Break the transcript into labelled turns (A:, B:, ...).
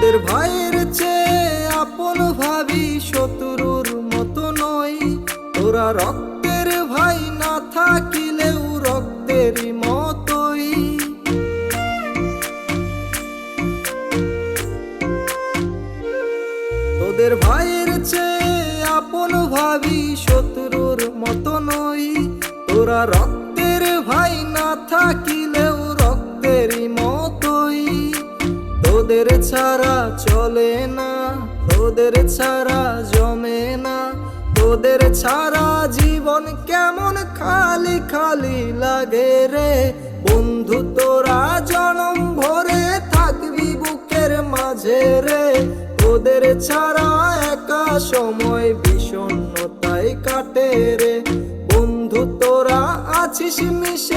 A: তোদের ভাইয়ের চেয়ে আপন ভাবি, শত্রুর মতো নই। তোরা রক্তের ভাই না থাকিলেও রক্তেরই মতোই। তোদের ভাইয়ের চেয়ে আপন ভাবি, শত্রুর মতো নই। তোরা রক্তের ভাই না থাকিলেও রক্তেরই মতোই। তোদের ছাড়া চলে না, তোদের ছাড়া জমে না। তোদের ছাড়া জীবন কেমন খালি খালি লাগে রে বন্ধু। তোরা জনম ভরে থাকবি বুকের মাঝে রে। তোদের ছাড়া একা সময় বিষণ্ণতায় কাটে রে বন্ধু। তোরা আছিস মিশে